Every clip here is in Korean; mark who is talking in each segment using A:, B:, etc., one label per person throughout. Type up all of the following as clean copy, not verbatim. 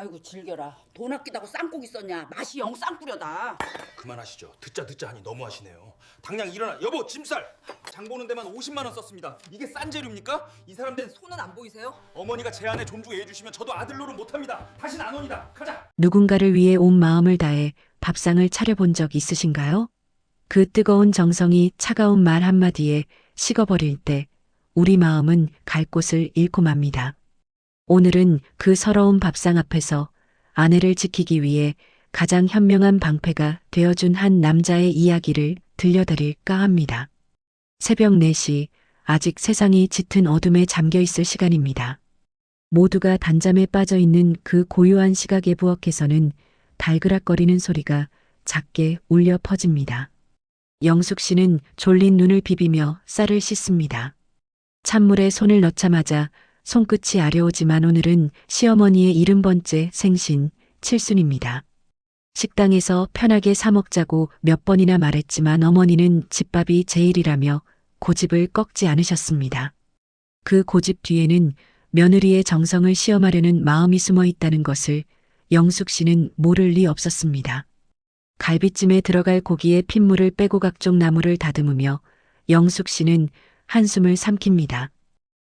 A: 아이고 즐겨라. 돈 아끼다고 쌍고기 썼냐? 맛이 영 쌍꾸려다.
B: 그만하시죠. 듣자 하니 너무하시네요. 당장 일어나. 여보, 짐쌀. 장 보는 데만 50만 원 썼습니다. 이게 싼 재료입니까? 이 사람들은
A: 손은 안 보이세요?
B: 어머니가 제 아내 존중해 주시면 저도 아들 노릇 못합니다. 다신 안 옵니다. 가자.
C: 누군가를 위해 온 마음을 다해 밥상을 차려본 적 있으신가요? 그 뜨거운 정성이 차가운 말 한마디에 식어버릴 때 우리 마음은 갈 곳을 잃고 맙니다. 오늘은 그 서러운 밥상 앞에서 아내를 지키기 위해 가장 현명한 방패가 되어준 한 남자의 이야기를 들려드릴까 합니다. 새벽 4시, 아직 세상이 짙은 어둠에 잠겨 있을 시간입니다. 모두가 단잠에 빠져 있는 그 고요한 시각의 부엌에서는 달그락거리는 소리가 작게 울려 퍼집니다. 영숙 씨는 졸린 눈을 비비며 쌀을 씻습니다. 찬물에 손을 넣자마자 손끝이 아려오지만 오늘은 시어머니의 70번째 생신 칠순입니다. 식당에서 편하게 사 먹자고 몇 번이나 말했지만 어머니는 집밥이 제일이라며 고집을 꺾지 않으셨습니다. 그 고집 뒤에는 며느리의 정성을 시험하려는 마음이 숨어 있다는 것을 영숙 씨는 모를 리 없었습니다. 갈비찜에 들어갈 고기에 핏물을 빼고 각종 나물을 다듬으며 영숙 씨는 한숨을 삼킵니다.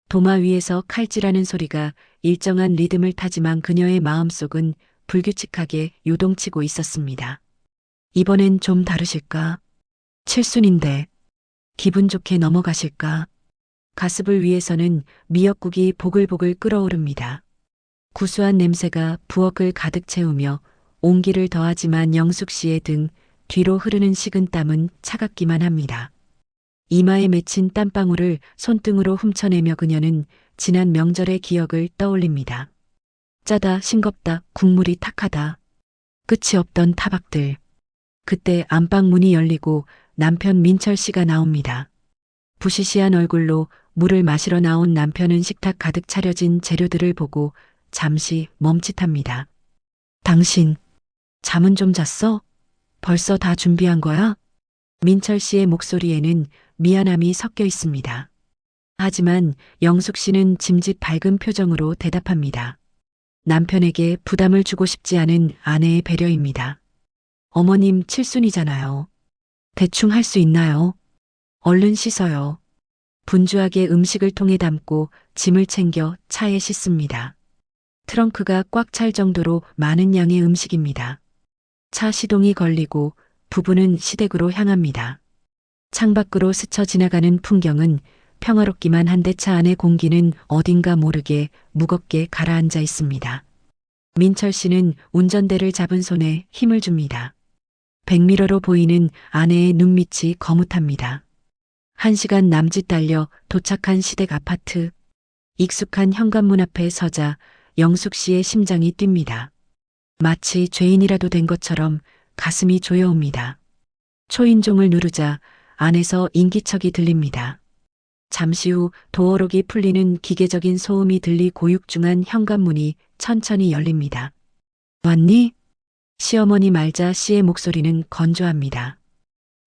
C: 도마 위에서 칼질하는 소리가 일정한 리듬을 타지만 그녀의 마음속은 불규칙하게 요동치고 있었습니다. 이번엔 좀 다르실까? 칠순인데 기분 좋게 넘어가실까? 가습을 위해서는 미역국이 보글보글 끓어오릅니다. 구수한 냄새가 부엌을 가득 채우며 온기를 더하지만 영숙 씨의 등 뒤로 흐르는 식은땀은 차갑기만 합니다. 이마에 맺힌 땀방울을 손등으로 훔쳐내며 그녀는 지난 명절의 기억을 떠올립니다. 짜다, 싱겁다, 국물이 탁하다. 끝이 없던 타박들. 그때 안방 문이 열리고 남편 민철 씨가 나옵니다. 부시시한 얼굴로 물을 마시러 나온 남편은 식탁 가득 차려진 재료들을 보고 잠시 멈칫합니다. 당신, 잠은 좀 잤어? 벌써 다 준비한 거야? 민철 씨의 목소리에는 미안함이 섞여 있습니다. 하지만 영숙 씨는 짐짓 밝은 표정으로 대답합니다. 남편에게 부담을 주고 싶지 않은 아내의 배려입니다. 어머님 칠순이잖아요. 대충 할 수 있나요? 얼른 씻어요. 분주하게 음식을 통에 담고 짐을 챙겨 차에 싣습니다. 트렁크가 꽉 찰 정도로 많은 양의 음식입니다. 차 시동이 걸리고 부부는 시댁으로 향합니다. 창밖으로 스쳐 지나가는 풍경은 평화롭기만 한데 차 안의 공기는 어딘가 모르게 무겁게 가라앉아 있습니다. 민철 씨는 운전대를 잡은 손에 힘을 줍니다. 백미러로 보이는 아내의 눈밑이 거뭇합니다. 1시간 남짓 달려 도착한 시댁 아파트. 익숙한 현관문 앞에 서자 영숙 씨의 심장이 뜁니다. 마치 죄인이라도 된 것처럼 가슴이 조여옵니다. 초인종을 누르자 안에서 인기척이 들립니다. 잠시 후 도어록이 풀리는 기계적인 소음이 들리 고육중한 현관문이 천천히 열립니다. 왔니? 시어머니 말자 씨의 목소리는 건조합니다.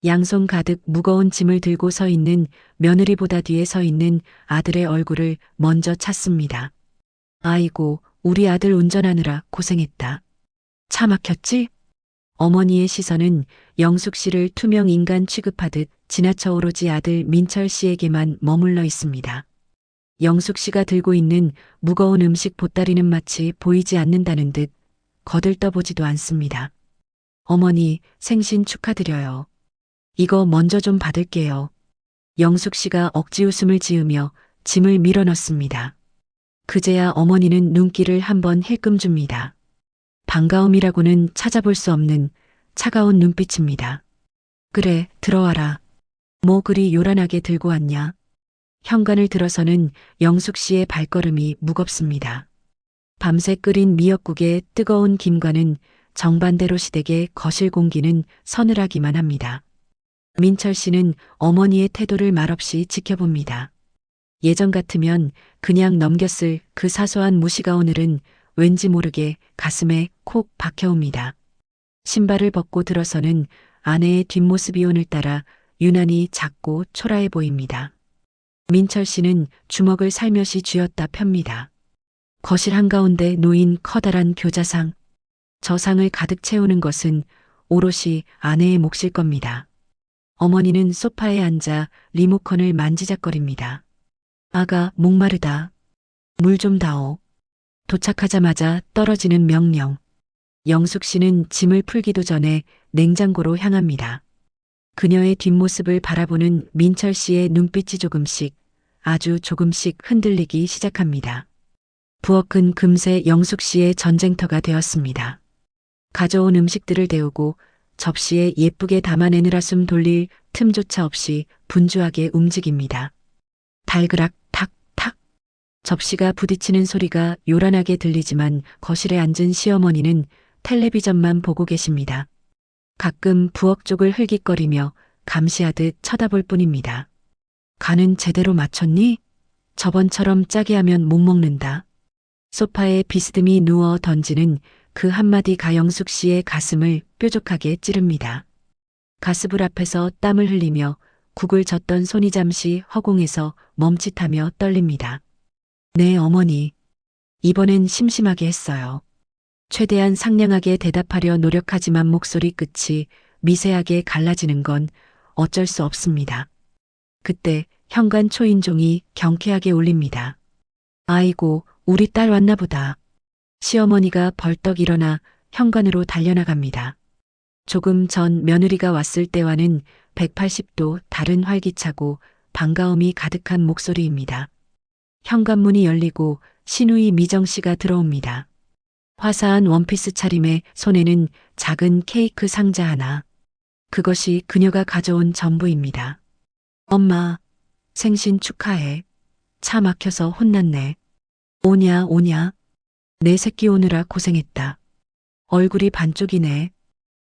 C: 양손 가득 무거운 짐을 들고 서 있는 며느리보다 뒤에 서 있는 아들의 얼굴을 먼저 찾습니다. 아이고, 우리 아들 운전하느라 고생했다. 차 막혔지? 어머니의 시선은 영숙 씨를 투명 인간 취급하듯 지나쳐 오로지 아들 민철 씨에게만 머물러 있습니다. 영숙 씨가 들고 있는 무거운 음식 보따리는 마치 보이지 않는다는 듯 거들떠보지도 않습니다. 어머니, 생신 축하드려요. 이거 먼저 좀 받을게요. 영숙 씨가 억지 웃음을 지으며 짐을 밀어 넣습니다. 그제야 어머니는 눈길을 한번 힐끔 줍니다. 반가움이라고는 찾아볼 수 없는 차가운 눈빛입니다. 그래, 들어와라. 뭐 그리 요란하게 들고 왔냐? 현관을 들어서는 영숙 씨의 발걸음이 무겁습니다. 밤새 끓인 미역국에 뜨거운 김과는 정반대로 시댁의 거실 공기는 서늘하기만 합니다. 민철 씨는 어머니의 태도를 말없이 지켜봅니다. 예전 같으면 그냥 넘겼을 그 사소한 무시가 오늘은 왠지 모르게 가슴에 콕 박혀옵니다. 신발을 벗고 들어서는 아내의 뒷모습이 오늘따라 유난히 작고 초라해 보입니다. 민철 씨는 주먹을 살며시 쥐었다 펴니다. 거실 한가운데 놓인 커다란 교자상. 저 상을 가득 채우는 것은 오롯이 아내의 몫일 겁니다. 어머니는 소파에 앉아 리모컨을 만지작거립니다. 아가, 목마르다. 물 좀 다오. 도착하자마자 떨어지는 명령. 영숙 씨는 짐을 풀기도 전에 냉장고로 향합니다. 그녀의 뒷모습을 바라보는 민철 씨의 눈빛이 조금씩, 아주 조금씩 흔들리기 시작합니다. 부엌은 금세 영숙 씨의 전쟁터가 되었습니다. 가져온 음식들을 데우고 접시에 예쁘게 담아내느라 숨 돌릴 틈조차 없이 분주하게 움직입니다. 달그락 탁 탁. 접시가 부딪히는 소리가 요란하게 들리지만 거실에 앉은 시어머니는 텔레비전만 보고 계십니다. 가끔 부엌 쪽을 흘깃거리며 감시하듯 쳐다볼 뿐입니다. 간은 제대로 맞췄니? 저번처럼 짜게 하면 못 먹는다. 소파에 비스듬히 누워 던지는 그 한마디가 영숙 씨의 가슴을 뾰족하게 찌릅니다. 가스불 앞에서 땀을 흘리며 국을 젓던 손이 잠시 허공에서 멈칫하며 떨립니다. 네, 어머니. 이번엔 심심하게 했어요. 최대한 상냥하게 대답하려 노력하지만 목소리 끝이 미세하게 갈라지는 건 어쩔 수 없습니다. 그때 현관 초인종이 경쾌하게 울립니다. 아이고, 우리 딸 왔나 보다. 시어머니가 벌떡 일어나 현관으로 달려나갑니다. 조금 전 며느리가 왔을 때와는 180도 다른 활기차고 반가움이 가득한 목소리입니다. 현관문이 열리고 시누이 미정 씨가 들어옵니다. 화사한 원피스 차림에 손에는 작은 케이크 상자 하나. 그것이 그녀가 가져온 전부입니다. 엄마, 생신 축하해. 차 막혀서 혼났네. 오냐, 오냐. 내 새끼 오느라 고생했다. 얼굴이 반쪽이네.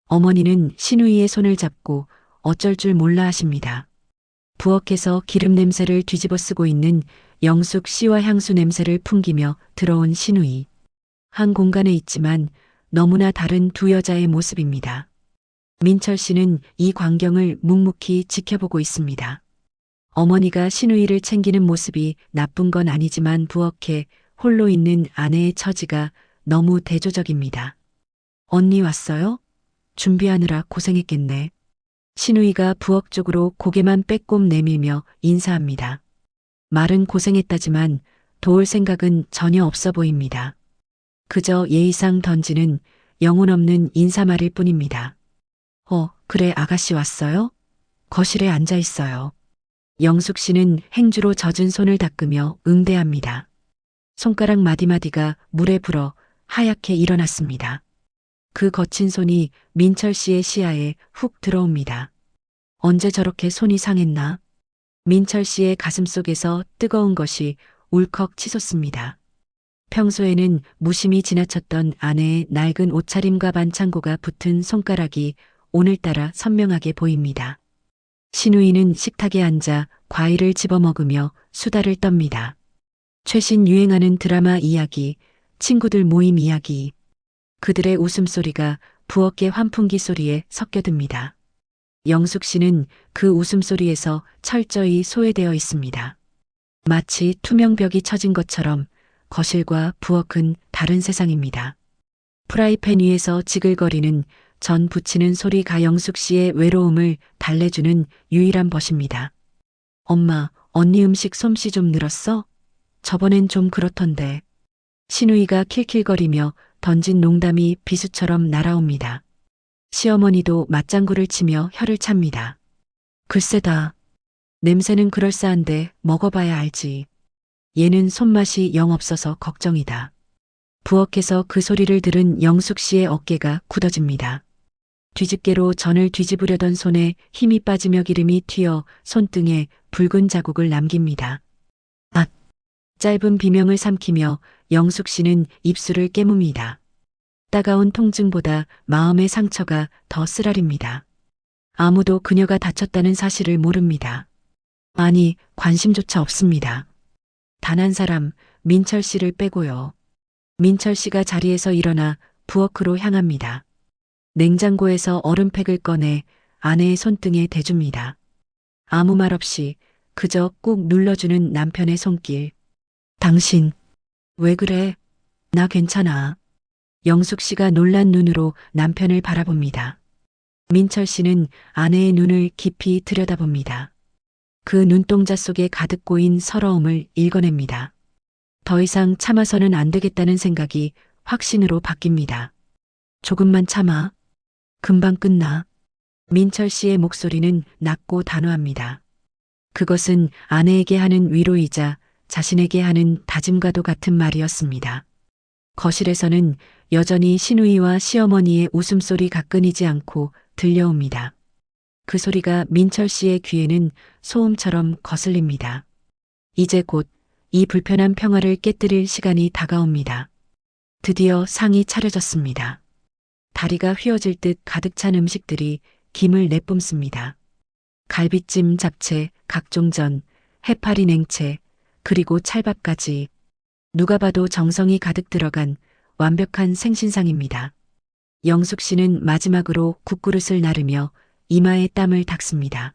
C: 어머니는 시누이의 손을 잡고 어쩔 줄 몰라 하십니다. 부엌에서 기름 냄새를 뒤집어 쓰고 있는 영숙 씨와 향수 냄새를 풍기며 들어온 시누이. 한 공간에 있지만 너무나 다른 두 여자의 모습입니다. 민철 씨는 이 광경을 묵묵히 지켜보고 있습니다. 어머니가 시누이를 챙기는 모습이 나쁜 건 아니지만 부엌에 홀로 있는 아내의 처지가 너무 대조적입니다. 언니 왔어요? 준비하느라 고생했겠네. 시누이가 부엌 쪽으로 고개만 빼꼼 내밀며 인사합니다. 말은 고생했다지만 도울 생각은 전혀 없어 보입니다. 그저 예의상 던지는 영혼 없는 인사말일 뿐입니다. 그래, 아가씨 왔어요? 거실에 앉아 있어요. 영숙 씨는 행주로 젖은 손을 닦으며 응대합니다. 손가락 마디마디가 물에 불어 하얗게 일어났습니다. 그 거친 손이 민철 씨의 시야에 훅 들어옵니다. 언제 저렇게 손이 상했나? 민철 씨의 가슴 속에서 뜨거운 것이 울컥 치솟습니다. 평소에는 무심히 지나쳤던 아내의 낡은 옷차림과 반창고가 붙은 손가락이 오늘따라 선명하게 보입니다. 시누이는 식탁에 앉아 과일을 집어먹으며 수다를 떱니다. 최신 유행하는 드라마 이야기, 친구들 모임 이야기. 그들의 웃음소리가 부엌의 환풍기 소리에 섞여듭니다. 영숙 씨는 그 웃음소리에서 철저히 소외되어 있습니다. 마치 투명벽이 쳐진 것처럼 거실과 부엌은 다른 세상입니다. 프라이팬 위에서 지글거리는 전 부치는 소리가 영숙 씨의 외로움을 달래주는 유일한 벗입니다. 엄마, 언니 음식 솜씨 좀 늘었어? 저번엔 좀 그렇던데. 시누이가 킬킬거리며 던진 농담이 비수처럼 날아옵니다. 시어머니도 맞장구를 치며 혀를 찹니다. 글쎄다. 냄새는 그럴싸한데 먹어봐야 알지. 얘는 손맛이 영 없어서 걱정이다. 부엌에서 그 소리를 들은 영숙 씨의 어깨가 굳어집니다. 뒤집개로 전을 뒤집으려던 손에 힘이 빠지며 기름이 튀어 손등에 붉은 자국을 남깁니다. 짧은 비명을 삼키며 영숙 씨는 입술을 깨뭅니다. 따가운 통증보다 마음의 상처가 더 쓰라립니다. 아무도 그녀가 다쳤다는 사실을 모릅니다. 아니, 관심조차 없습니다. 단 한 사람, 민철 씨를 빼고요. 민철 씨가 자리에서 일어나 부엌으로 향합니다. 냉장고에서 얼음팩을 꺼내 아내의 손등에 대줍니다. 아무 말 없이 그저 꾹 눌러주는 남편의 손길. 당신, 왜 그래? 나 괜찮아. 영숙 씨가 놀란 눈으로 남편을 바라봅니다. 민철 씨는 아내의 눈을 깊이 들여다봅니다. 그 눈동자 속에 가득 고인 서러움을 읽어냅니다. 더 이상 참아서는 안 되겠다는 생각이 확신으로 바뀝니다. 조금만 참아. 금방 끝나. 민철 씨의 목소리는 낮고 단호합니다. 그것은 아내에게 하는 위로이자 자신에게 하는 다짐과도 같은 말이었습니다. 거실에서는 여전히 시누이와 시어머니의 웃음소리가 끊이지 않고 들려옵니다. 그 소리가 민철 씨의 귀에는 소음처럼 거슬립니다. 이제 곧 이 불편한 평화를 깨뜨릴 시간이 다가옵니다. 드디어 상이 차려졌습니다. 다리가 휘어질 듯 가득 찬 음식들이 김을 내뿜습니다. 갈비찜, 잡채, 각종전, 해파리 냉채, 그리고 찰밥까지 누가 봐도 정성이 가득 들어간 완벽한 생신상입니다. 영숙 씨는 마지막으로 국그릇을 나르며 이마에 땀을 닦습니다.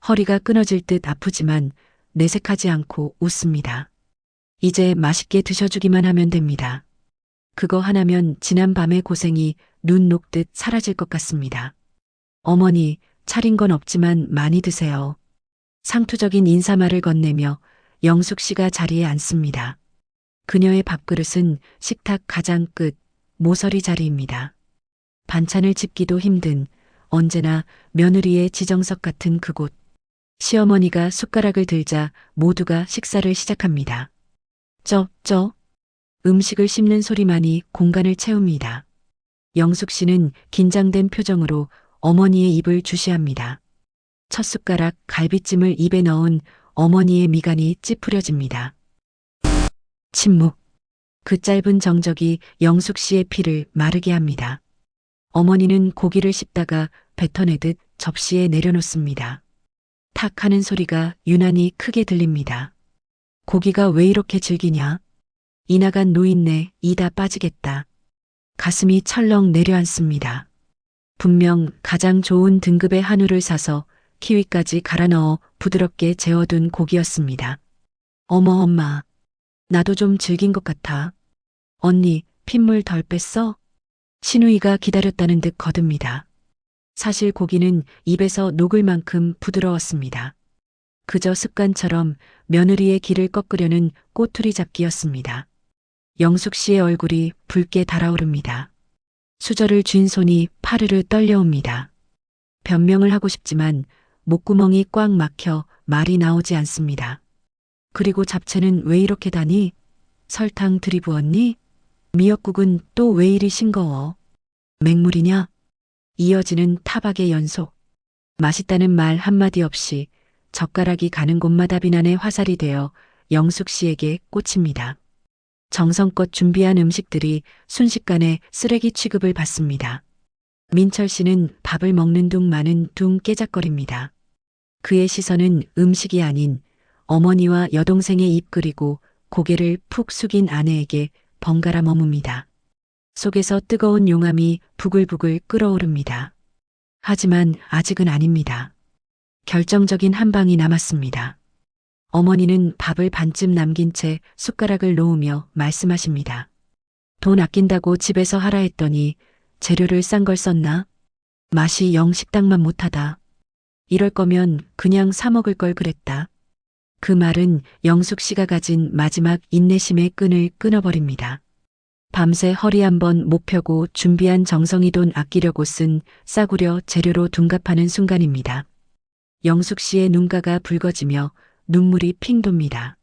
C: 허리가 끊어질 듯 아프지만 내색하지 않고 웃습니다. 이제 맛있게 드셔주기만 하면 됩니다. 그거 하나면 지난 밤의 고생이 눈 녹듯 사라질 것 같습니다. 어머니, 차린 건 없지만 많이 드세요. 상투적인 인사말을 건네며 영숙 씨가 자리에 앉습니다. 그녀의 밥그릇은 식탁 가장 끝, 모서리 자리입니다. 반찬을 집기도 힘든 언제나 며느리의 지정석 같은 그곳. 시어머니가 숟가락을 들자 모두가 식사를 시작합니다. 음식을 씹는 소리만이 공간을 채웁니다. 영숙 씨는 긴장된 표정으로 어머니의 입을 주시합니다. 첫 숟가락 갈비찜을 입에 넣은 어머니의 미간이 찌푸려집니다. 침묵. 그 짧은 정적이 영숙 씨의 피를 마르게 합니다. 어머니는 고기를 씹다가 뱉어내듯 접시에 내려놓습니다. 탁 하는 소리가 유난히 크게 들립니다. 고기가 왜 이렇게 질기냐? 이 나간 노인네 이다 빠지겠다. 가슴이 철렁 내려앉습니다. 분명 가장 좋은 등급의 한우를 사서 키위까지 갈아 넣어 부드럽게 재워둔 고기였습니다. 어머 엄마, 나도 좀 질긴 것 같아. 언니, 핏물 덜 뺐어? 시누이가 기다렸다는 듯 거듭니다. 사실 고기는 입에서 녹을 만큼 부드러웠습니다. 그저 습관처럼 며느리의 기를 꺾으려는 꼬투리 잡기였습니다. 영숙 씨의 얼굴이 붉게 달아오릅니다. 수저를 쥔 손이 파르르 떨려옵니다. 변명을 하고 싶지만 목구멍이 꽉 막혀 말이 나오지 않습니다. 그리고 잡채는 왜 이렇게 다니? 설탕 들이부었니? 미역국은 또 왜 이리 싱거워? 맹물이냐? 이어지는 타박의 연속. 맛있다는 말 한마디 없이 젓가락이 가는 곳마다 비난의 화살이 되어 영숙 씨에게 꽂힙니다. 정성껏 준비한 음식들이 순식간에 쓰레기 취급을 받습니다. 민철 씨는 밥을 먹는 둥 마는 둥 깨작거립니다. 그의 시선은 음식이 아닌 어머니와 여동생의 입 그리고 고개를 푹 숙인 아내에게 번갈아 머뭅니다. 속에서 뜨거운 용암이 부글부글 끓어오릅니다. 하지만 아직은 아닙니다. 결정적인 한 방이 남았습니다. 어머니는 밥을 반쯤 남긴 채 숟가락을 놓으며 말씀하십니다. 돈 아낀다고 집에서 하라 했더니 재료를 싼 걸 썼나? 맛이 영 식당만 못하다. 이럴 거면 그냥 사 먹을 걸 그랬다. 그 말은 영숙 씨가 가진 마지막 인내심의 끈을 끊어버립니다. 밤새 허리 한번 못 펴고 준비한 정성이 돈 아끼려고 쓴 싸구려 재료로 둔갑하는 순간입니다. 영숙 씨의 눈가가 붉어지며 눈물이 핑 돕니다.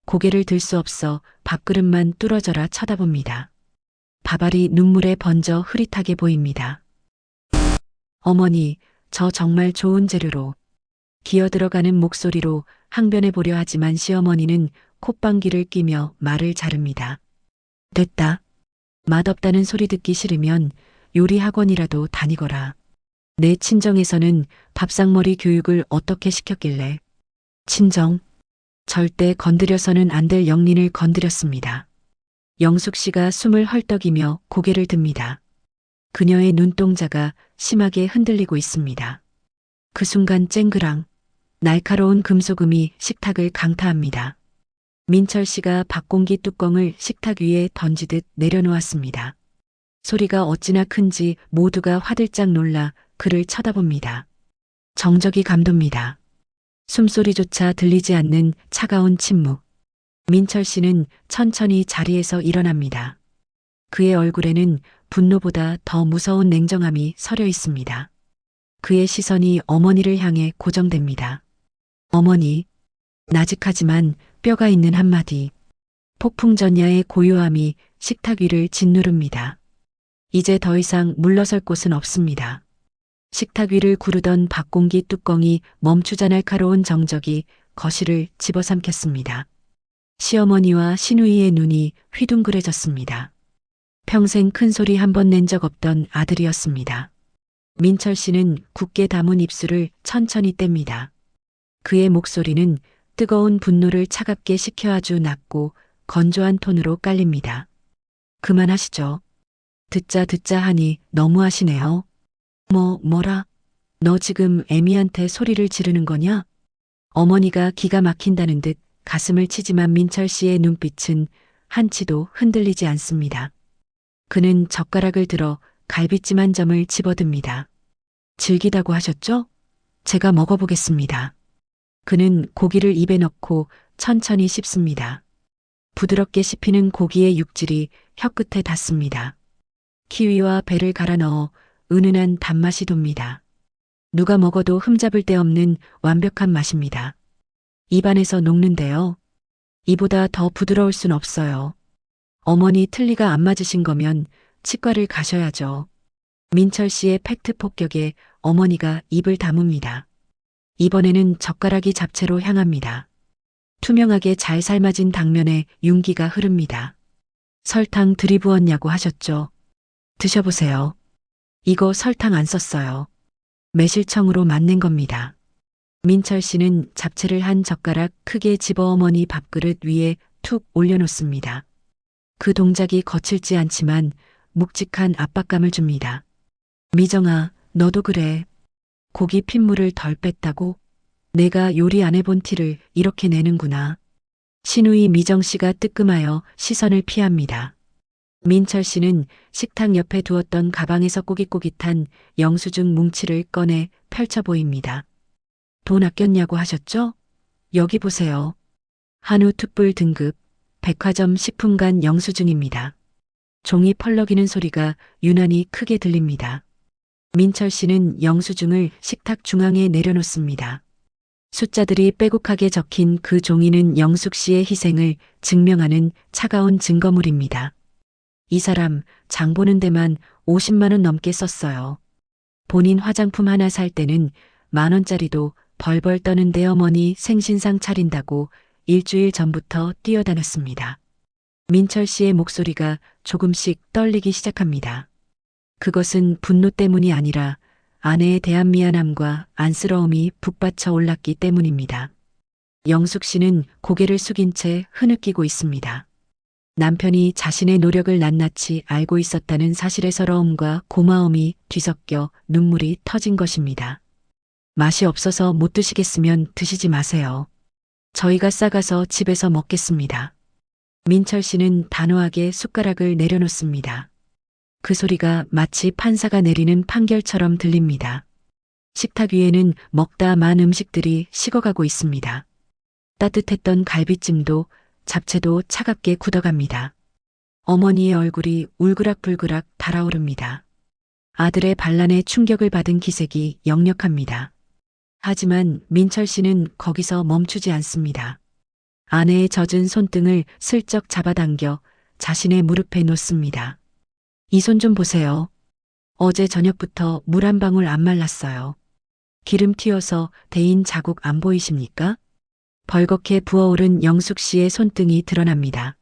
C: 고개를 들 수 없어 밥그릇만 뚫어져라 쳐다봅니다. 밥알이 눈물에 번져 흐릿하게 보입니다. 어머니, 저 정말 좋은 재료로. 기어 들어가는 목소리로 항변해 보려 하지만 시어머니는 콧방귀를 뀌며 말을 자릅니다. 됐다. 맛없다는 소리 듣기 싫으면 요리 학원이라도 다니거라. 내 친정에서는 밥상머리 교육을 어떻게 시켰길래. 친정. 절대 건드려서는 안 될 영린을 건드렸습니다. 영숙 씨가 숨을 헐떡이며 고개를 듭니다. 그녀의 눈동자가 심하게 흔들리고 있습니다. 그 순간 쨍그랑 날카로운 금속음이 식탁을 강타합니다. 민철 씨가 밥공기 뚜껑을 식탁 위에 던지듯 내려놓았습니다. 소리가 어찌나 큰지 모두가 화들짝 놀라 그를 쳐다봅니다. 정적이 감돕니다. 숨소리조차 들리지 않는 차가운 침묵. 민철 씨는 천천히 자리에서 일어납니다. 그의 얼굴에는 분노보다 더 무서운 냉정함이 서려 있습니다. 그의 시선이 어머니를 향해 고정됩니다. 어머니, 나직하지만 뼈가 있는 한마디. 폭풍전야의 고요함이 식탁 위를 짓누릅니다. 이제 더 이상 물러설 곳은 없습니다. 식탁 위를 구르던 밥공기 뚜껑이 멈추자 날카로운 정적이 거실을 집어삼켰습니다. 시어머니와 시누이의 눈이 휘둥그레졌습니다. 평생 큰 소리 한 번 낸 적 없던 아들이었습니다. 민철 씨는 굳게 담은 입술을 천천히 뗍니다. 그의 목소리는 뜨거운 분노를 차갑게 식혀 아주 낮고 건조한 톤으로 깔립니다. 그만하시죠. 듣자 하니 너무하시네요. 뭐라? 너 지금 애미한테 소리를 지르는 거냐? 어머니가 기가 막힌다는 듯 가슴을 치지만 민철 씨의 눈빛은 한치도 흔들리지 않습니다. 그는 젓가락을 들어 갈비찜 한 점을 집어듭니다. 질기다고 하셨죠? 제가 먹어보겠습니다. 그는 고기를 입에 넣고 천천히 씹습니다. 부드럽게 씹히는 고기의 육질이 혀끝에 닿습니다. 키위와 배를 갈아 넣어 은은한 단맛이 돕니다. 누가 먹어도 흠잡을 데 없는 완벽한 맛입니다. 입안에서 녹는데요. 이보다 더 부드러울 순 없어요. 어머니 틀니가 안 맞으신 거면 치과를 가셔야죠. 민철 씨의 팩트 폭격에 어머니가 입을 다뭅니다. 이번에는 젓가락이 잡채로 향합니다. 투명하게 잘 삶아진 당면에 윤기가 흐릅니다. 설탕 들이부었냐고 하셨죠? 드셔보세요. 이거 설탕 안 썼어요. 매실청으로 만든 겁니다. 민철 씨는 잡채를 한 젓가락 크게 집어 어머니 밥그릇 위에 툭 올려놓습니다. 그 동작이 거칠지 않지만 묵직한 압박감을 줍니다. 미정아, 너도 그래. 고기 핏물을 덜 뺐다고? 내가 요리 안 해본 티를 이렇게 내는구나. 시누이 미정 씨가 뜨끔하여 시선을 피합니다. 민철 씨는 식탁 옆에 두었던 가방에서 꼬깃꼬깃한 영수증 뭉치를 꺼내 펼쳐 보입니다. 돈 아꼈냐고 하셨죠? 여기 보세요. 한우 툭불 등급 백화점 식품관 영수증입니다. 종이 펄럭이는 소리가 유난히 크게 들립니다. 민철 씨는 영수증을 식탁 중앙에 내려놓습니다. 숫자들이 빼곡하게 적힌 그 종이는 영숙 씨의 희생을 증명하는 차가운 증거물입니다. 이 사람 장 보는 데만 50만 원 넘게 썼어요. 본인 화장품 하나 살 때는 10,000원짜리도 벌벌 떠는데 어머니 생신상 차린다고 일주일 전부터 뛰어다녔습니다. 민철 씨의 목소리가 조금씩 떨리기 시작합니다. 그것은 분노 때문이 아니라 아내에 대한 미안함과 안쓰러움이 북받쳐 올랐기 때문입니다. 영숙 씨는 고개를 숙인 채 흐느끼고 있습니다. 남편이 자신의 노력을 낱낱이 알고 있었다는 사실의 서러움과 고마움이 뒤섞여 눈물이 터진 것입니다. 맛이 없어서 못 드시겠으면 드시지 마세요. 저희가 싸가서 집에서 먹겠습니다. 민철 씨는 단호하게 숟가락을 내려놓습니다. 그 소리가 마치 판사가 내리는 판결처럼 들립니다. 식탁 위에는 먹다 만 음식들이 식어가고 있습니다. 따뜻했던 갈비찜도 잡채도 차갑게 굳어갑니다. 어머니의 얼굴이 울그락불그락 달아오릅니다. 아들의 반란에 충격을 받은 기색이 역력합니다. 하지만 민철 씨는 거기서 멈추지 않습니다. 아내의 젖은 손등을 슬쩍 잡아당겨 자신의 무릎에 놓습니다. 이 손 좀 보세요. 어제 저녁부터 물 한 방울 안 말랐어요. 기름 튀어서 데인 자국 안 보이십니까? 벌겋게 부어오른 영숙 씨의 손등이 드러납니다.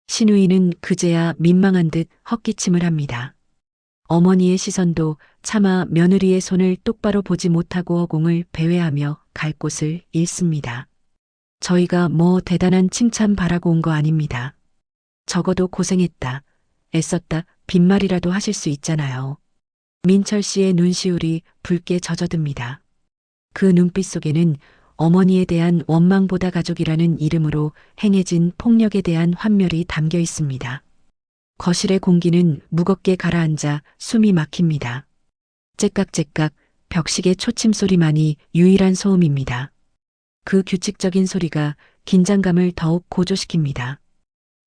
C: 시누이는 그제야 민망한 듯 헛기침을 합니다. 어머니의 시선도 차마 며느리의 손을 똑바로 보지 못하고 허공을 배회하며 갈 곳을 잃습니다. 저희가 뭐 대단한 칭찬 바라고 온 거 아닙니다. 적어도 고생했다, 애썼다, 빈말이라도 하실 수 있잖아요. 민철 씨의 눈시울이 붉게 젖어듭니다. 그 눈빛 속에는 어머니에 대한 원망보다 가족이라는 이름으로 행해진 폭력에 대한 환멸이 담겨 있습니다. 거실의 공기는 무겁게 가라앉아 숨이 막힙니다. 째깍째깍 벽식의 초침 소리만이 유일한 소음입니다. 그 규칙적인 소리가 긴장감을 더욱 고조시킵니다.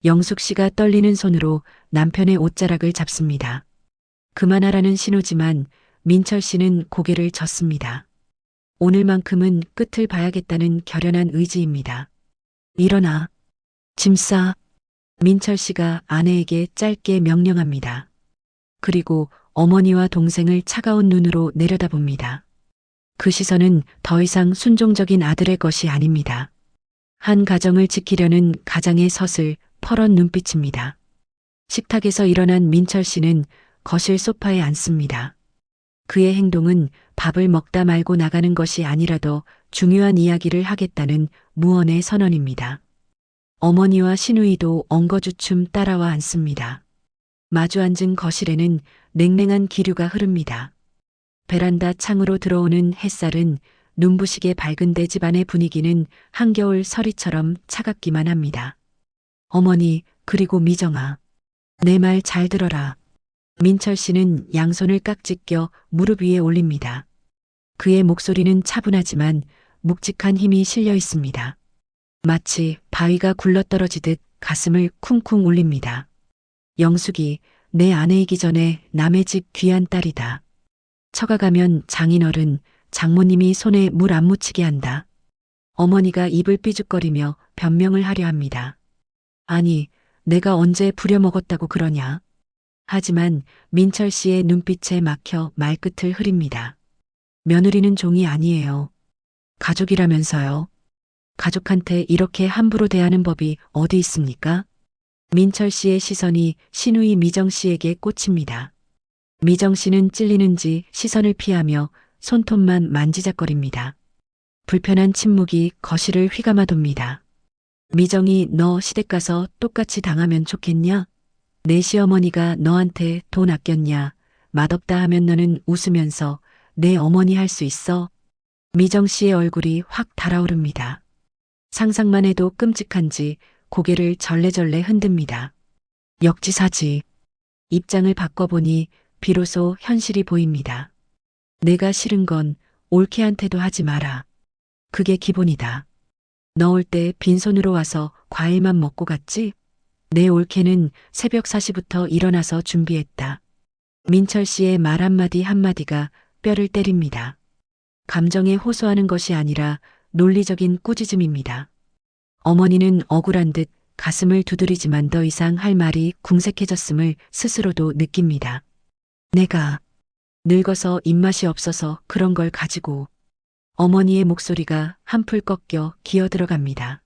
C: 영숙 씨가 떨리는 손으로 남편의 옷자락을 잡습니다. 그만하라는 신호지만 민철 씨는 고개를 젓습니다. 오늘만큼은 끝을 봐야겠다는 결연한 의지입니다. 일어나. 짐 싸. 민철 씨가 아내에게 짧게 명령합니다. 그리고 어머니와 동생을 차가운 눈으로 내려다봅니다. 그 시선은 더 이상 순종적인 아들의 것이 아닙니다. 한 가정을 지키려는 가장의 서슬, 퍼런 눈빛입니다. 식탁에서 일어난 민철 씨는 거실 소파에 앉습니다. 그의 행동은 밥을 먹다 말고 나가는 것이 아니라도 중요한 이야기를 하겠다는 무언의 선언입니다. 어머니와 시누이도 엉거주춤 따라와 앉습니다. 마주 앉은 거실에는 냉랭한 기류가 흐릅니다. 베란다 창으로 들어오는 햇살은 눈부시게 밝은데 집안의 분위기는 한겨울 서리처럼 차갑기만 합니다. 어머니, 그리고 미정아. 내 말 잘 들어라. 민철 씨는 양손을 깍지 껴 무릎 위에 올립니다. 그의 목소리는 차분하지만 묵직한 힘이 실려 있습니다. 마치 바위가 굴러떨어지듯 가슴을 쿵쿵 울립니다. 영숙이 내 아내이기 전에 남의 집 귀한 딸이다. 처가 가면 장인어른, 장모님이 손에 물 안 묻히게 한다. 어머니가 입을 삐죽거리며 변명을 하려 합니다. 아니, 내가 언제 부려먹었다고 그러냐. 하지만 민철 씨의 눈빛에 막혀 말끝을 흐립니다. 며느리는 종이 아니에요. 가족이라면서요. 가족한테 이렇게 함부로 대하는 법이 어디 있습니까? 민철 씨의 시선이 시누이 미정 씨에게 꽂힙니다. 미정 씨는 찔리는지 시선을 피하며 손톱만 만지작거립니다. 불편한 침묵이 거실을 휘감아 돕니다. 미정이 너 시댁 가서 똑같이 당하면 좋겠냐? 내 시어머니가 너한테 돈 아꼈냐? 맛없다 하면 너는 웃으면서 내 어머니 할 수 있어? 미정 씨의 얼굴이 확 달아오릅니다. 상상만 해도 끔찍한지 고개를 절레절레 흔듭니다. 역지사지. 입장을 바꿔보니 비로소 현실이 보입니다. 내가 싫은 건 올케한테도 하지 마라. 그게 기본이다. 너 올 때 빈손으로 와서 과일만 먹고 갔지? 내 올케는 새벽 4시부터 일어나서 준비했다. 민철 씨의 말 한마디 한마디가 뼈를 때립니다. 감정에 호소하는 것이 아니라 논리적인 꾸짖음입니다. 어머니는 억울한 듯 가슴을 두드리지만 더 이상 할 말이 궁색해졌음을 스스로도 느낍니다. 내가 늙어서 입맛이 없어서 그런 걸 가지고. 어머니의 목소리가 한풀 꺾여 기어들어갑니다.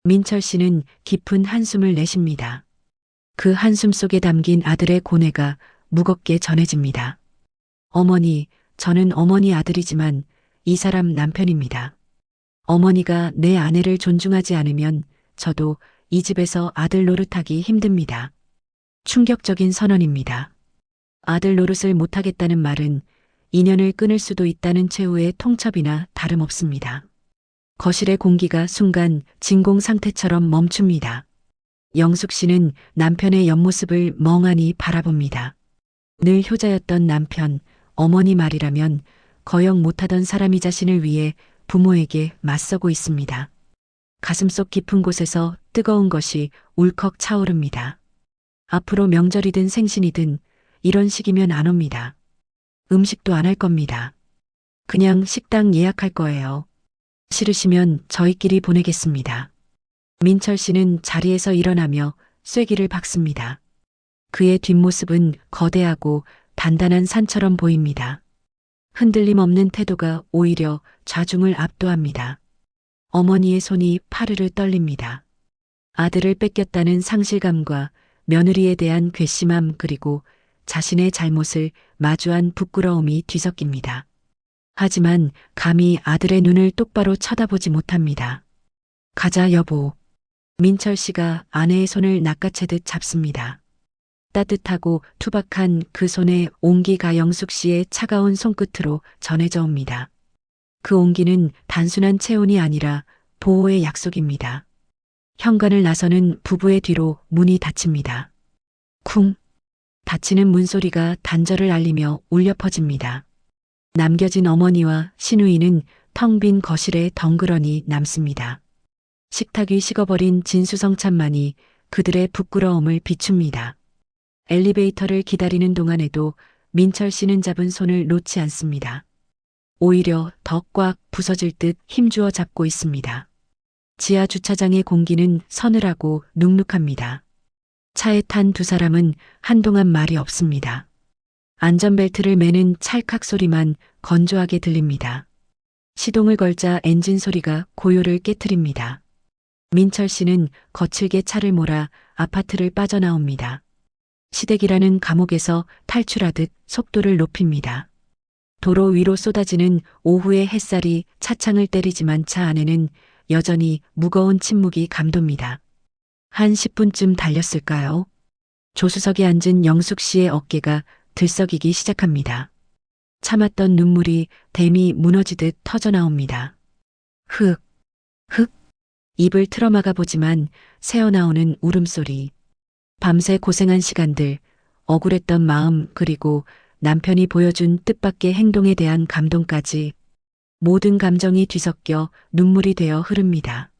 C: 민철 씨는 깊은 한숨을 내쉽니다. 그 한숨 속에 담긴 아들의 고뇌가 무겁게 전해집니다. 어머니, 저는 어머니 아들이지만 이 사람 남편입니다. 어머니가 내 아내를 존중하지 않으면 저도 이 집에서 아들 노릇하기 힘듭니다. 충격적인 선언입니다. 아들 노릇을 못하겠다는 말은 인연을 끊을 수도 있다는 최후의 통첩이나 다름없습니다. 거실의 공기가 순간 진공 상태처럼 멈춥니다. 영숙 씨는 남편의 옆모습을 멍하니 바라봅니다. 늘 효자였던 남편, 어머니 말이라면 거역 못하던 사람이 자신을 위해 부모에게 맞서고 있습니다. 가슴속 깊은 곳에서 뜨거운 것이 울컥 차오릅니다. 앞으로 명절이든 생신이든 이런 시기면 안 옵니다. 음식도 안 할 겁니다. 그냥 식당 예약할 거예요. 싫으시면 저희끼리 보내겠습니다. 민철 씨는 자리에서 일어나며 쐐기를 박습니다. 그의 뒷모습은 거대하고 단단한 산처럼 보입니다. 흔들림 없는 태도가 오히려 좌중을 압도합니다. 어머니의 손이 파르르 떨립니다. 아들을 뺏겼다는 상실감과 며느리에 대한 괘씸함 그리고 자신의 잘못을 마주한 부끄러움이 뒤섞입니다. 하지만 감히 아들의 눈을 똑바로 쳐다보지 못합니다. 가자 여보. 민철 씨가 아내의 손을 낚아채듯 잡습니다. 따뜻하고 투박한 그 손에 온기가 영숙 씨의 차가운 손끝으로 전해져 옵니다. 그 온기는 단순한 체온이 아니라 보호의 약속입니다. 현관을 나서는 부부의 뒤로 문이 닫힙니다. 쿵! 닫히는 문소리가 단절을 알리며 울려 퍼집니다. 남겨진 어머니와 시누이는 텅 빈 거실에 덩그러니 남습니다. 식탁 위 식어버린 진수성찬만이 그들의 부끄러움을 비춥니다. 엘리베이터를 기다리는 동안에도 민철 씨는 잡은 손을 놓지 않습니다. 오히려 더 꽉 부서질 듯 힘주어 잡고 있습니다. 지하 주차장의 공기는 서늘하고 눅눅합니다. 차에 탄 두 사람은 한동안 말이 없습니다. 안전벨트를 매는 찰칵 소리만 건조하게 들립니다. 시동을 걸자 엔진 소리가 고요를 깨트립니다. 민철 씨는 거칠게 차를 몰아 아파트를 빠져나옵니다. 시댁이라는 감옥에서 탈출하듯 속도를 높입니다. 도로 위로 쏟아지는 오후의 햇살이 차창을 때리지만 차 안에는 여전히 무거운 침묵이 감돕니다. 한 10분쯤 달렸을까요? 조수석에 앉은 영숙 씨의 어깨가 들썩이기 시작합니다. 참았던 눈물이 댐이 무너지듯 터져나옵니다. 흑, 흑. 입을 틀어막아 보지만 새어나오는 울음소리. 밤새 고생한 시간들, 억울했던 마음, 그리고 남편이 보여준 뜻밖의 행동에 대한 감동까지 모든 감정이 뒤섞여 눈물이 되어 흐릅니다.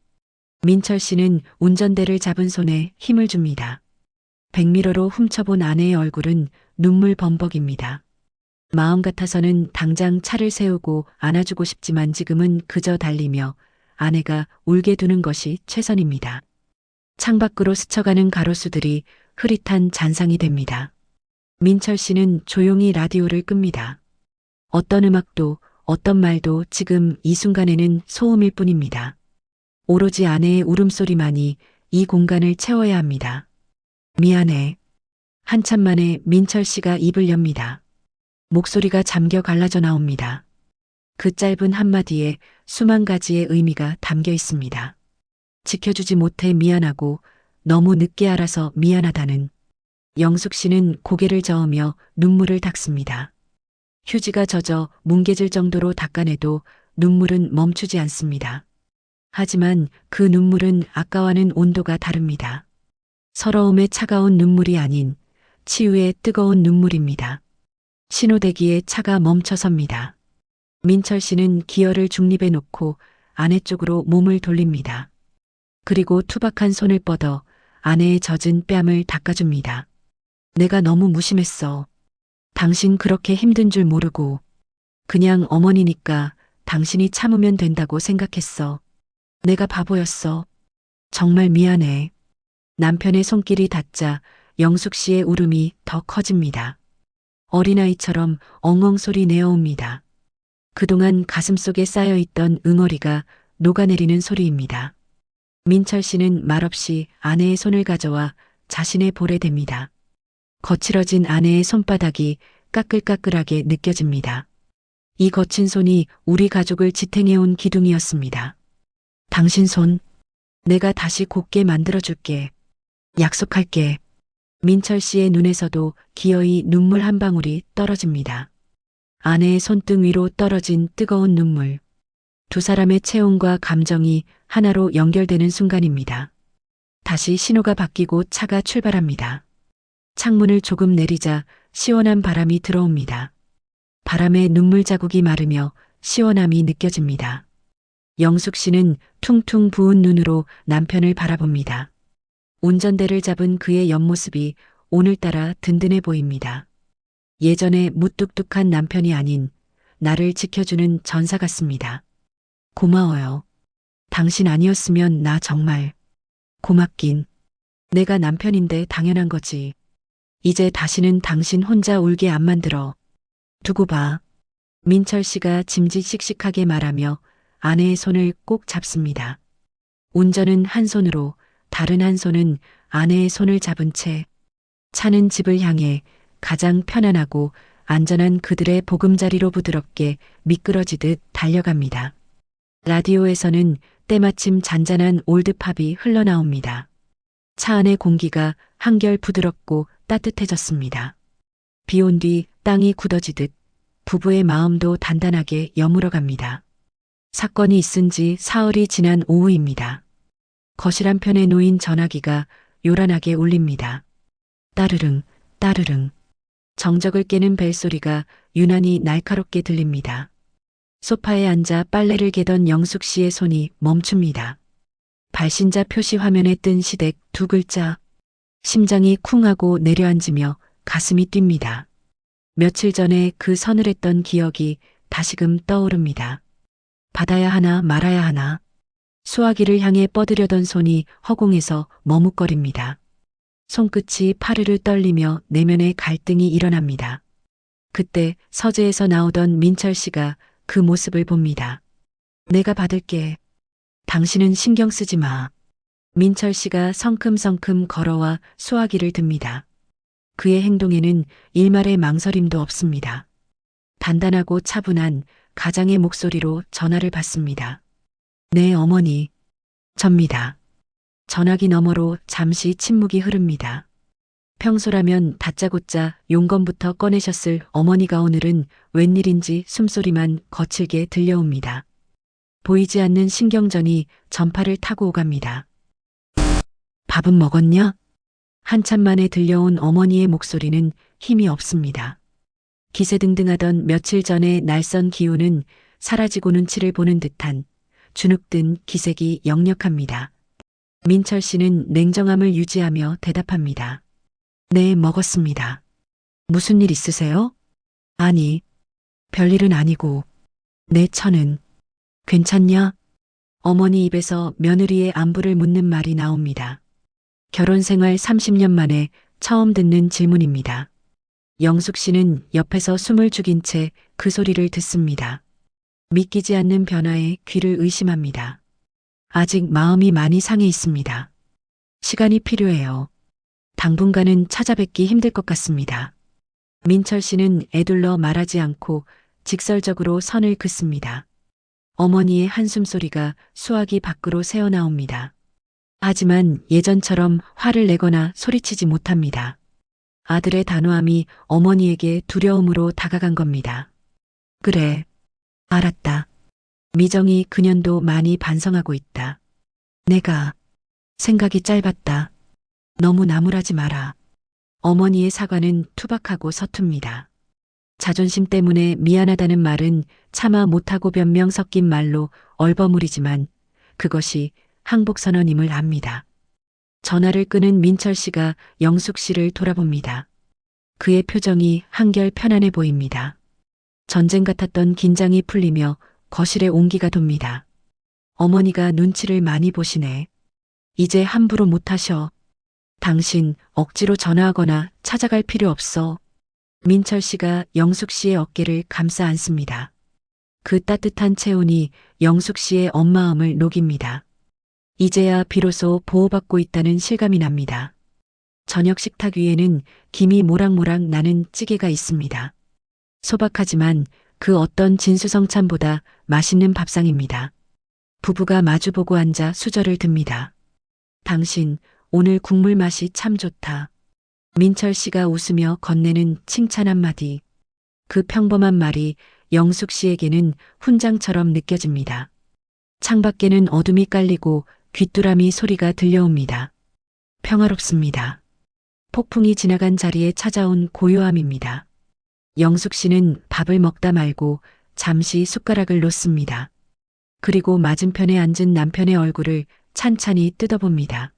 C: 민철 씨는 운전대를 잡은 손에 힘을 줍니다. 백미러로 훔쳐본 아내의 얼굴은 눈물 범벅입니다. 마음 같아서는 당장 차를 세우고 안아주고 싶지만 지금은 그저 달리며 아내가 울게 두는 것이 최선입니다. 창밖으로 스쳐가는 가로수들이 흐릿한 잔상이 됩니다. 민철 씨는 조용히 라디오를 끕니다. 어떤 음악도 어떤 말도 지금 이 순간에는 소음일 뿐입니다. 오로지 아내의 울음소리만이 이 공간을 채워야 합니다. 미안해. 한참 만에 민철 씨가 입을 엽니다. 목소리가 잠겨 갈라져 나옵니다. 그 짧은 한마디에 수만 가지의 의미가 담겨 있습니다. 지켜주지 못해 미안하고 너무 늦게 알아서 미안하다는. 영숙 씨는 고개를 저으며 눈물을 닦습니다. 휴지가 젖어 뭉개질 정도로 닦아내도 눈물은 멈추지 않습니다. 하지만 그 눈물은 아까와는 온도가 다릅니다. 서러움의 차가운 눈물이 아닌 치유의 뜨거운 눈물입니다. 신호대기에 차가 멈춰섭니다. 민철 씨는 기어를 중립에 놓고 아내 쪽으로 몸을 돌립니다. 그리고 투박한 손을 뻗어 아내의 젖은 뺨을 닦아줍니다. 내가 너무 무심했어. 당신 그렇게 힘든 줄 모르고 그냥 어머니니까 당신이 참으면 된다고 생각했어. 내가 바보였어. 정말 미안해. 남편의 손길이 닿자 영숙 씨의 울음이 더 커집니다. 어린아이처럼 엉엉 소리 내어옵니다. 그동안 가슴속에 쌓여있던 응어리가 녹아내리는 소리입니다. 민철 씨는 말없이 아내의 손을 가져와 자신의 볼에 댑니다. 거칠어진 아내의 손바닥이 까끌까끌하게 느껴집니다. 이 거친 손이 우리 가족을 지탱해온 기둥이었습니다. 당신 손, 내가 다시 곧게 만들어줄게. 약속할게. 민철 씨의 눈에서도 기어이 눈물 한 방울이 떨어집니다. 아내의 손등 위로 떨어진 뜨거운 눈물. 두 사람의 체온과 감정이 하나로 연결되는 순간입니다. 다시 신호가 바뀌고 차가 출발합니다. 창문을 조금 내리자 시원한 바람이 들어옵니다. 바람에 눈물 자국이 마르며 시원함이 느껴집니다. 영숙 씨는 퉁퉁 부은 눈으로 남편을 바라봅니다. 운전대를 잡은 그의 옆모습이 오늘따라 든든해 보입니다. 예전에 무뚝뚝한 남편이 아닌 나를 지켜주는 전사 같습니다. 고마워요. 당신 아니었으면 나 정말 고맙긴. 내가 남편인데 당연한 거지. 이제 다시는 당신 혼자 울게 안 만들어. 두고 봐. 민철 씨가 짐짓씩씩하게 말하며 아내의 손을 꼭 잡습니다. 운전은 한 손으로 다른 한 손은 아내의 손을 잡은 채 차는 집을 향해 가장 편안하고 안전한 그들의 보금자리로 부드럽게 미끄러지듯 달려갑니다. 라디오에서는 때마침 잔잔한 올드팝이 흘러나옵니다. 차 안의 공기가 한결 부드럽고 따뜻해졌습니다. 비 온 뒤 땅이 굳어지듯 부부의 마음도 단단하게 여물어갑니다. 사건이 있은 지 사흘이 지난 오후입니다. 거실 한편에 놓인 전화기가 요란하게 울립니다. 따르릉, 따르릉. 정적을 깨는 벨소리가 유난히 날카롭게 들립니다. 소파에 앉아 빨래를 개던 영숙 씨의 손이 멈춥니다. 발신자 표시 화면에 뜬 시댁 두 글자. 심장이 쿵 하고 내려앉으며 가슴이 뜁니다. 며칠 전에 그 서늘했던 기억이 다시금 떠오릅니다. 받아야 하나 말아야 하나. 수화기를 향해 뻗으려던 손이 허공에서 머뭇거립니다. 손끝이 파르르 떨리며 내면의 갈등이 일어납니다. 그때 서재에서 나오던 민철 씨가 그 모습을 봅니다. 내가 받을게. 당신은 신경 쓰지 마. 민철 씨가 성큼성큼 걸어와 수화기를 듭니다. 그의 행동에는 일말의 망설임도 없습니다. 단단하고 차분한 가장의 목소리로 전화를 받습니다. 네, 어머니. 접니다. 전화기 너머로 잠시 침묵이 흐릅니다. 평소라면 다짜고짜 용건부터 꺼내셨을 어머니가 오늘은 웬일인지 숨소리만 거칠게 들려옵니다. 보이지 않는 신경전이 전파를 타고 오갑니다. 밥은 먹었냐? 한참 만에 들려온 어머니의 목소리는 힘이 없습니다. 기세등등하던 며칠 전의 날선 기운은 사라지고는 치를 보는 듯한 주눅든 기색이 역력합니다. 민철 씨는 냉정함을 유지하며 대답합니다. 네, 먹었습니다. 무슨 일 있으세요? 아니, 별일은 아니고. 내 처는 괜찮냐? 어머니 입에서 며느리의 안부를 묻는 말이 나옵니다. 결혼 생활 30년 만에 처음 듣는 질문입니다. 영숙 씨는 옆에서 숨을 죽인 채 그 소리를 듣습니다. 믿기지 않는 변화에 귀를 의심합니다. 아직 마음이 많이 상해 있습니다. 시간이 필요해요. 당분간은 찾아뵙기 힘들 것 같습니다. 민철 씨는 애둘러 말하지 않고 직설적으로 선을 긋습니다. 어머니의 한숨 소리가 수화기 밖으로 새어나옵니다. 하지만 예전처럼 화를 내거나 소리치지 못합니다. 아들의 단호함이 어머니에게 두려움으로 다가간 겁니다. 그래, 알았다. 미정이 그년도 많이 반성하고 있다. 내가 생각이 짧았다. 너무 나무라지 마라. 어머니의 사과는 투박하고 서툽니다. 자존심 때문에 미안하다는 말은 차마 못하고 변명 섞인 말로 얼버무리지만 그것이 항복선언임을 압니다. 전화를 끄는 민철 씨가 영숙 씨를 돌아봅니다. 그의 표정이 한결 편안해 보입니다. 전쟁 같았던 긴장이 풀리며 거실에 온기가 돕니다. 어머니가 눈치를 많이 보시네. 이제 함부로 못하셔. 당신 억지로 전화하거나 찾아갈 필요 없어. 민철 씨가 영숙 씨의 어깨를 감싸 안습니다. 그 따뜻한 체온이 영숙 씨의 엄마음을 녹입니다. 이제야 비로소 보호받고 있다는 실감이 납니다. 저녁 식탁 위에는 김이 모락모락 나는 찌개가 있습니다. 소박하지만 그 어떤 진수성찬보다 맛있는 밥상입니다. 부부가 마주보고 앉아 수저를 듭니다. 당신 오늘 국물 맛이 참 좋다. 민철 씨가 웃으며 건네는 칭찬 한마디. 그 평범한 말이 영숙 씨에게는 훈장처럼 느껴집니다. 창밖에는 어둠이 깔리고 귀뚜라미 소리가 들려옵니다. 평화롭습니다. 폭풍이 지나간 자리에 찾아온 고요함입니다. 영숙 씨는 밥을 먹다 말고 잠시 숟가락을 놓습니다. 그리고 맞은편에 앉은 남편의 얼굴을 찬찬히 뜯어봅니다.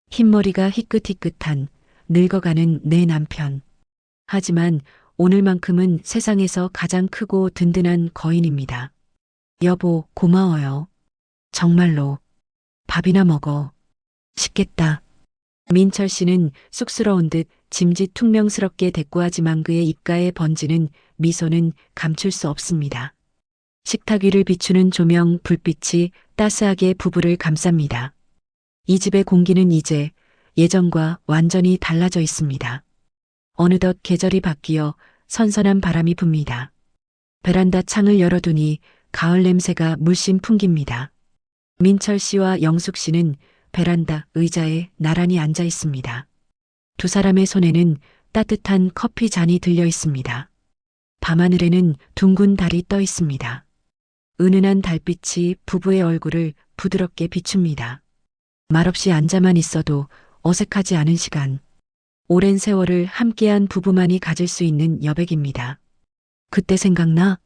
C: 흰머리가 희끗희끗한 늙어가는 내 남편. 하지만 오늘만큼은 세상에서 가장 크고 든든한 거인입니다. 여보, 고마워요. 정말로. 밥이나 먹어. 식겠다. 민철 씨는 쑥스러운 듯 짐짓퉁명스럽게 대꾸하지만 그의 입가에 번지는 미소는 감출 수 없습니다. 식탁 위를 비추는 조명 불빛이 따스하게 부부를 감쌉니다. 이 집의 공기는 이제 예전과 완전히 달라져 있습니다. 어느덧 계절이 바뀌어 선선한 바람이 붑니다. 베란다 창을 열어두니 가을 냄새가 물씬 풍깁니다. 민철 씨와 영숙 씨는 베란다 의자에 나란히 앉아 있습니다. 두 사람의 손에는 따뜻한 커피 잔이 들려 있습니다. 밤하늘에는 둥근 달이 떠 있습니다. 은은한 달빛이 부부의 얼굴을 부드럽게 비춥니다. 말없이 앉아만 있어도 어색하지 않은 시간. 오랜 세월을 함께한 부부만이 가질 수 있는 여백입니다. 그때 생각나?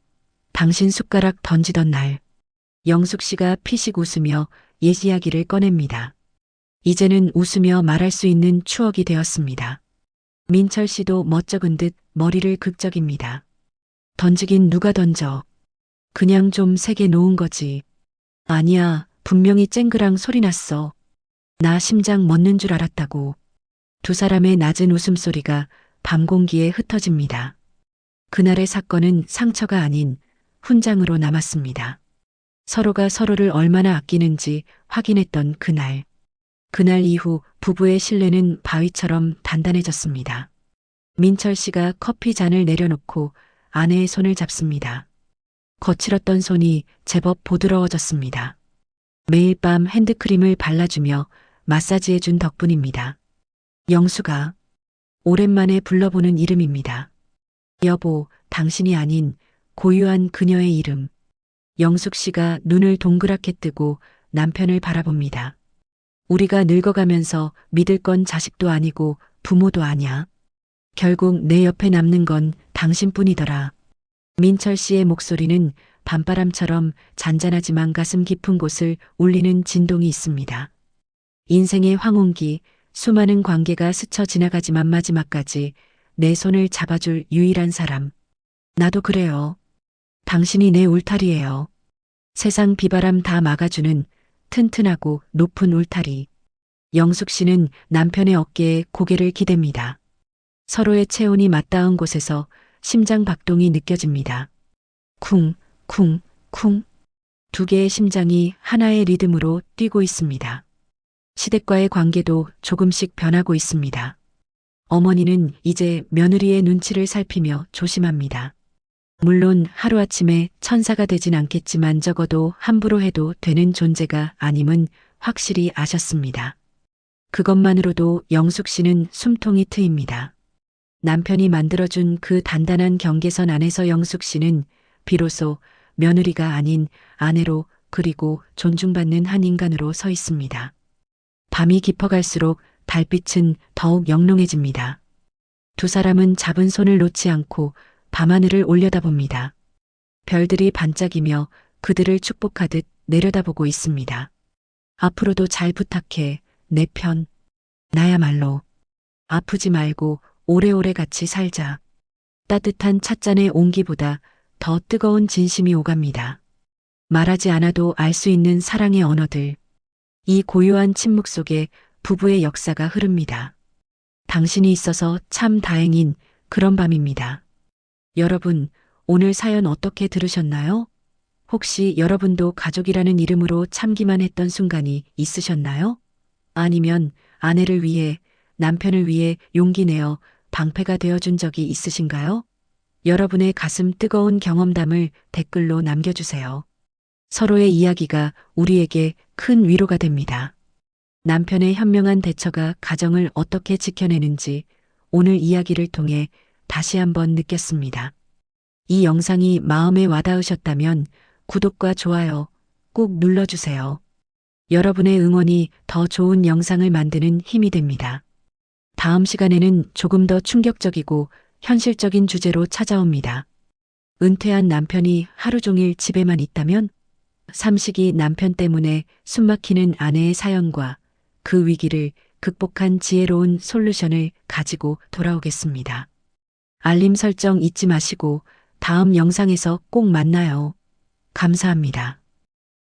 C: 당신 숟가락 던지던 날. 영숙 씨가 피식 웃으며 옛 이야기를 꺼냅니다. 이제는 웃으며 말할 수 있는 추억이 되었습니다. 민철 씨도 멋쩍은 듯 머리를 극적입니다. 던지긴 누가 던져. 그냥 좀 세게 놓은 거지. 아니야, 분명히 쨍그랑 소리 났어. 나 심장 멎는 줄 알았다고. 두 사람의 낮은 웃음소리가 밤 공기에 흩어집니다. 그날의 사건은 상처가 아닌 훈장으로 남았습니다. 서로가 서로를 얼마나 아끼는지 확인했던 그날. 그날 이후 부부의 신뢰는 바위처럼 단단해졌습니다. 민철 씨가 커피 잔을 내려놓고 아내의 손을 잡습니다. 거칠었던 손이 제법 부드러워졌습니다. 매일 밤 핸드크림을 발라주며 마사지해준 덕분입니다. 영수가 오랜만에 불러보는 이름입니다. 여보, 당신이 아닌 고유한 그녀의 이름. 영숙 씨가 눈을 동그랗게 뜨고 남편을 바라봅니다. 우리가 늙어가면서 믿을 건 자식도 아니고 부모도 아냐. 결국 내 옆에 남는 건 당신뿐이더라. 민철 씨의 목소리는 밤바람처럼 잔잔하지만 가슴 깊은 곳을 울리는 진동이 있습니다. 인생의 황혼기, 수많은 관계가 스쳐 지나가지만 마지막까지 내 손을 잡아줄 유일한 사람. 나도 그래요. 당신이 내 울타리예요. 세상 비바람 다 막아주는 튼튼하고 높은 울타리. 영숙 씨는 남편의 어깨에 고개를 기댑니다. 서로의 체온이 맞닿은 곳에서 심장 박동이 느껴집니다. 쿵, 쿵, 쿵. 두 개의 심장이 하나의 리듬으로 뛰고 있습니다. 시댁과의 관계도 조금씩 변하고 있습니다. 어머니는 이제 며느리의 눈치를 살피며 조심합니다. 물론 하루아침에 천사가 되진 않겠지만 적어도 함부로 해도 되는 존재가 아님은 확실히 아셨습니다. 그것만으로도 영숙 씨는 숨통이 트입니다. 남편이 만들어준 그 단단한 경계선 안에서 영숙 씨는 비로소 며느리가 아닌 아내로 그리고 존중받는 한 인간으로 서 있습니다. 밤이 깊어갈수록 달빛은 더욱 영롱해집니다. 두 사람은 잡은 손을 놓지 않고 밤하늘을 올려다봅니다. 별들이 반짝이며 그들을 축복하듯 내려다보고 있습니다. 앞으로도 잘 부탁해, 내 편. 나야말로. 아프지 말고 오래오래 같이 살자. 따뜻한 찻잔의 온기보다 더 뜨거운 진심이 오갑니다. 말하지 않아도 알 수 있는 사랑의 언어들. 이 고요한 침묵 속에 부부의 역사가 흐릅니다. 당신이 있어서 참 다행인 그런 밤입니다. 여러분, 오늘 사연 어떻게 들으셨나요? 혹시 여러분도 가족이라는 이름으로 참기만 했던 순간이 있으셨나요? 아니면 아내를 위해, 남편을 위해 용기 내어 방패가 되어준 적이 있으신가요? 여러분의 가슴 뜨거운 경험담을 댓글로 남겨주세요. 서로의 이야기가 우리에게 큰 위로가 됩니다. 남편의 현명한 대처가 가정을 어떻게 지켜내는지 오늘 이야기를 통해 다시 한번 느꼈습니다. 이 영상이 마음에 와닿으셨다면 구독과 좋아요 꼭 눌러주세요. 여러분의 응원이 더 좋은 영상을 만드는 힘이 됩니다. 다음 시간에는 조금 더 충격적이고 현실적인 주제로 찾아옵니다. 은퇴한 남편이 하루 종일 집에만 있다면? 삼식이 남편 때문에 숨막히는 아내의 사연과 그 위기를 극복한 지혜로운 솔루션을 가지고 돌아오겠습니다. 알림 설정 잊지 마시고 다음 영상에서 꼭 만나요. 감사합니다.